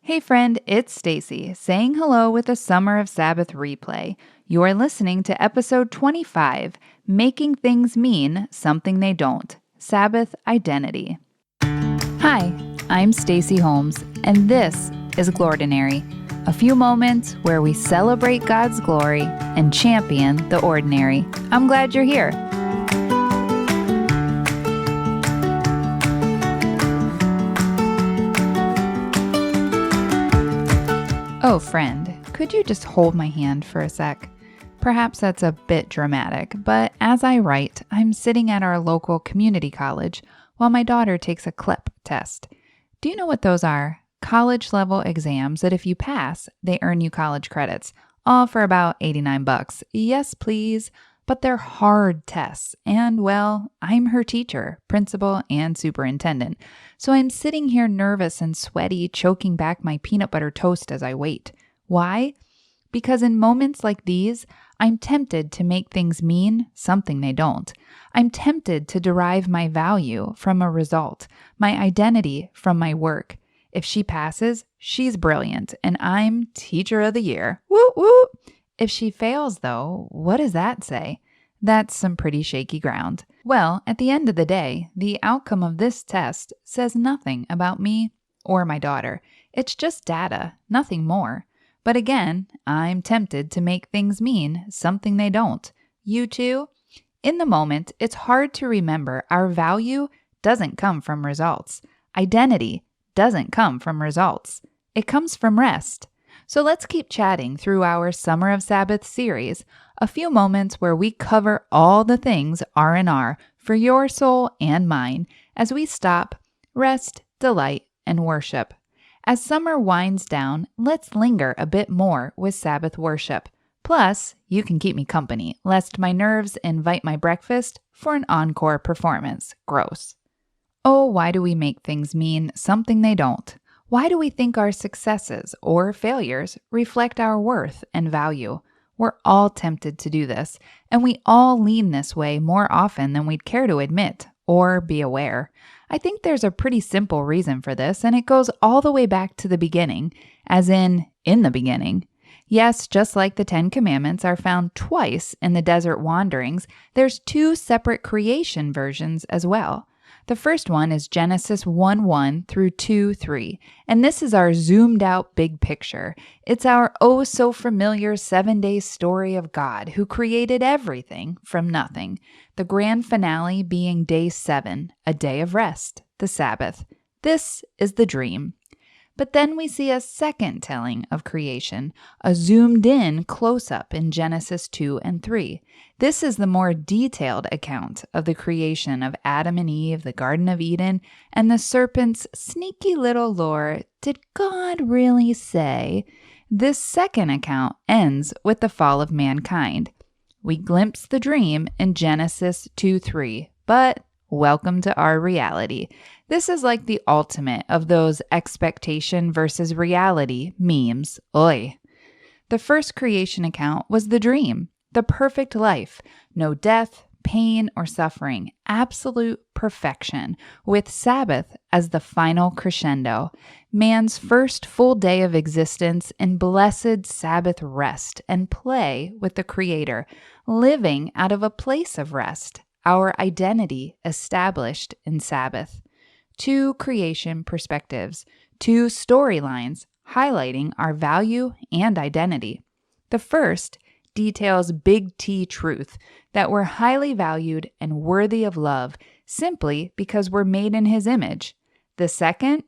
Hey friend, it's Stacy saying hello with a Summer of Sabbath replay. You are listening to episode 25, Making Things Mean Something They Don't, Sabbath Identity. Hi, I'm Stacy Holmes, and this is Glordinary, a few moments where we celebrate God's glory and champion the ordinary. I'm glad you're here. Oh, friend, could you just hold my hand for a sec? Perhaps that's a bit dramatic, but as I write, I'm sitting at our local community college while my daughter takes a CLEP test. Do you know what those are? College-level exams that if you pass, they earn you college credits, all for about $89. Yes, please. But they're hard tests, and well, I'm her teacher, principal, and superintendent. So I'm sitting here nervous and sweaty, choking back my peanut butter toast as I wait. Why? Because in moments like these, I'm tempted to make things mean something they don't. I'm tempted to derive my value from a result, my identity from my work. If she passes, she's brilliant, and I'm Teacher of the Year. Woo woo! If she fails, though, what does that say? That's some pretty shaky ground. Well, at the end of the day, the outcome of this test says nothing about me or my daughter. It's just data, nothing more. But again, I'm tempted to make things mean something they don't. You too? In the moment, it's hard to remember our value doesn't come from results. Identity doesn't come from results. It comes from rest. So let's keep chatting through our Summer of Sabbath series, a few moments where we cover all the things R&R for your soul and mine as we stop, rest, delight, and worship. As summer winds down, let's linger a bit more with Sabbath worship. Plus, you can keep me company, lest my nerves invite my breakfast for an encore performance. Gross. Oh, why do we make things mean something they don't? Why do we think our successes or failures reflect our worth and value? We're all tempted to do this, and we all lean this way more often than we'd care to admit or be aware. I think there's a pretty simple reason for this, and it goes all the way back to the beginning, as in the beginning. Yes, just like the 10 Commandments are found twice in the desert wanderings, there's two separate creation versions as well. The first one is Genesis 1:1 through 2:3, and this is our zoomed out big picture. It's our oh so familiar 7-day story of God who created everything from nothing, the grand finale being day 7, a day of rest, the Sabbath. This is the dream. But then we see a second telling of creation, a zoomed-in close-up in Genesis 2 and 3. This is the more detailed account of the creation of Adam and Eve, the Garden of Eden, and the serpent's sneaky little lure, did God really say? This second account ends with the fall of mankind. We glimpse the dream in Genesis 2:3, but welcome to our reality. This is like the ultimate of those expectation versus reality memes. Oy. The first creation account was the dream, the perfect life, no death, pain, or suffering, absolute perfection, with Sabbath as the final crescendo, man's first full day of existence in blessed Sabbath rest and play with the Creator, living out of a place of rest, our identity established in Sabbath. Two creation perspectives, two storylines highlighting our value and identity. The first details big T truth that we're highly valued and worthy of love simply because we're made in His image. The second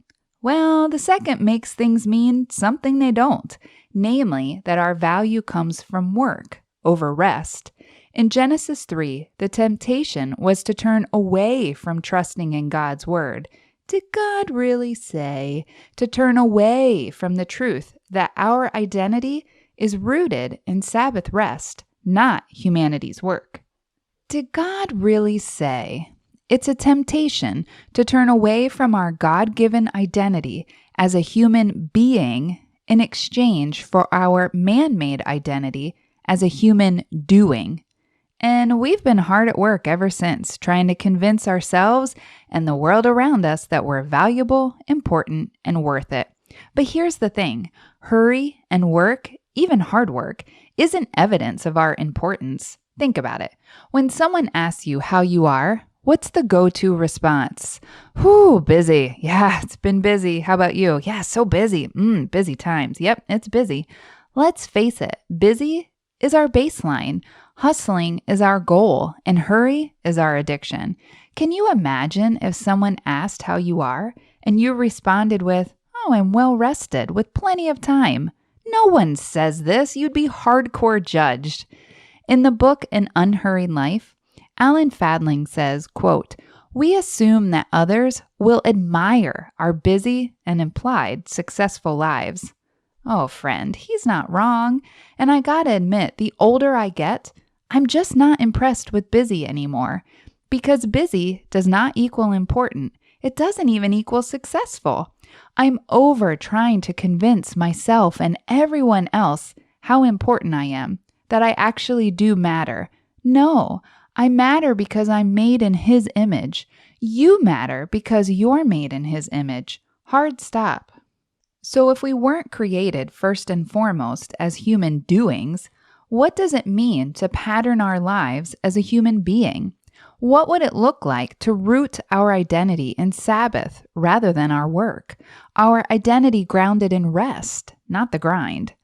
makes things mean something they don't, namely that our value comes from work over rest. In Genesis 3, the temptation was to turn away from trusting in God's word. Did God really say? To turn away from the truth that our identity is rooted in Sabbath rest, not humanity's work. Did God really say? It's a temptation to turn away from our God-given identity as a human being in exchange for our man-made identity as a human doing. And we've been hard at work ever since, trying to convince ourselves and the world around us that we're valuable, important, and worth it. But here's the thing, hurry and work, even hard work, isn't evidence of our importance. Think about it. When someone asks you how you are, what's the go-to response? Whew, busy. Yeah, it's been busy. How about you? Yeah, so busy. Busy times. Yep, it's busy. Let's face it, busy is our baseline. Hustling is our goal, and hurry is our addiction. Can you imagine if someone asked how you are and you responded with, "Oh, I'm well rested with plenty of time"? No one says this. You'd be hardcore judged. In the book An Unhurried Life, Alan Fadling says, quote, "We assume that others will admire our busy and implied successful lives." Oh, friend, he's not wrong. And I gotta admit, the older I get, I'm just not impressed with busy anymore. Because busy does not equal important. It doesn't even equal successful. I'm over trying to convince myself and everyone else how important I am, that I actually do matter. No, I matter because I'm made in His image. You matter because you're made in His image. Hard stop. So if we weren't created first and foremost as human doings, what does it mean to pattern our lives as a human being? What would it look like to root our identity in Sabbath rather than our work? Our identity grounded in rest, not the grind.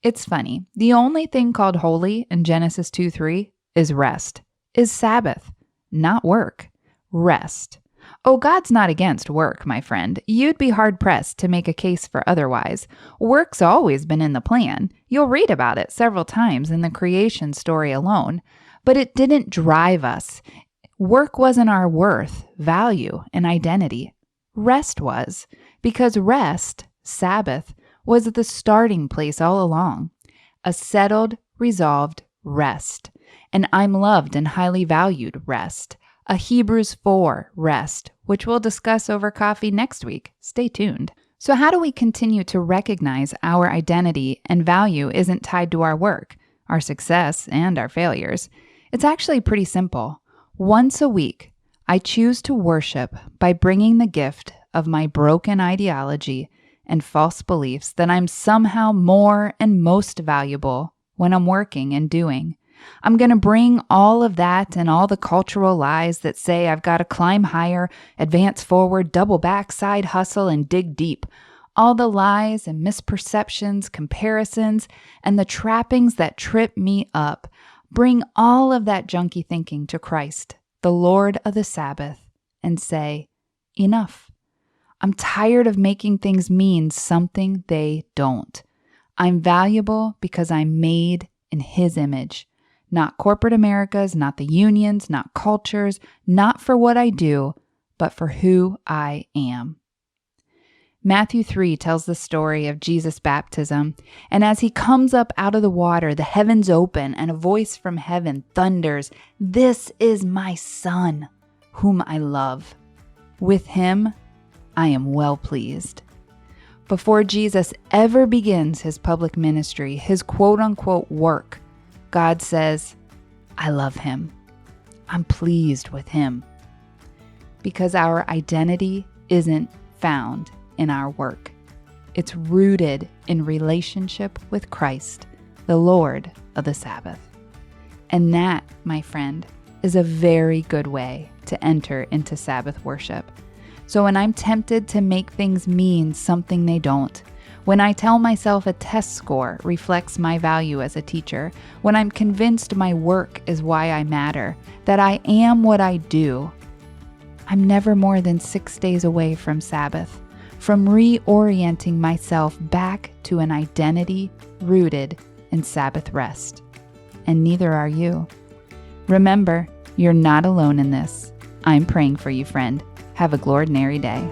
It's funny. The only thing called holy in Genesis 2:3 is rest, is Sabbath, not work. Rest. Oh, God's not against work, my friend. You'd be hard-pressed to make a case for otherwise. Work's always been in the plan. You'll read about it several times in the creation story alone. But it didn't drive us. Work wasn't our worth, value, and identity. Rest was. Because rest, Sabbath, was the starting place all along. A settled, resolved rest. An I'm loved and highly valued rest. A Hebrews 4 rest, which we'll discuss over coffee next week. Stay tuned. So how do we continue to recognize our identity and value isn't tied to our work, our success, and our failures? It's actually pretty simple. Once a week, I choose to worship by bringing the gift of my broken ideology and false beliefs that I'm somehow more and most valuable when I'm working and doing. I'm going to bring all of that and all the cultural lies that say I've got to climb higher, advance forward, double back, side hustle, and dig deep. All the lies and misperceptions, comparisons, and the trappings that trip me up. Bring all of that junky thinking to Christ, the Lord of the Sabbath, and say, enough. I'm tired of making things mean something they don't. I'm valuable because I'm made in His image. Not corporate America's, not the unions, not cultures, not for what I do, but for who I am. Matthew 3 tells the story of Jesus' baptism, and as He comes up out of the water, the heavens open, and a voice from heaven thunders, "This is my Son, whom I love. With Him I am well pleased." Before Jesus ever begins His public ministry, His quote-unquote work, God says, I love Him. I'm pleased with Him. Because our identity isn't found in our work. It's rooted in relationship with Christ, the Lord of the Sabbath. And that, my friend, is a very good way to enter into Sabbath worship. So when I'm tempted to make things mean something they don't, when I tell myself a test score reflects my value as a teacher, when I'm convinced my work is why I matter, that I am what I do, I'm never more than 6 days away from Sabbath, from reorienting myself back to an identity rooted in Sabbath rest. And neither are you. Remember, you're not alone in this. I'm praying for you, friend. Have a glordinary day.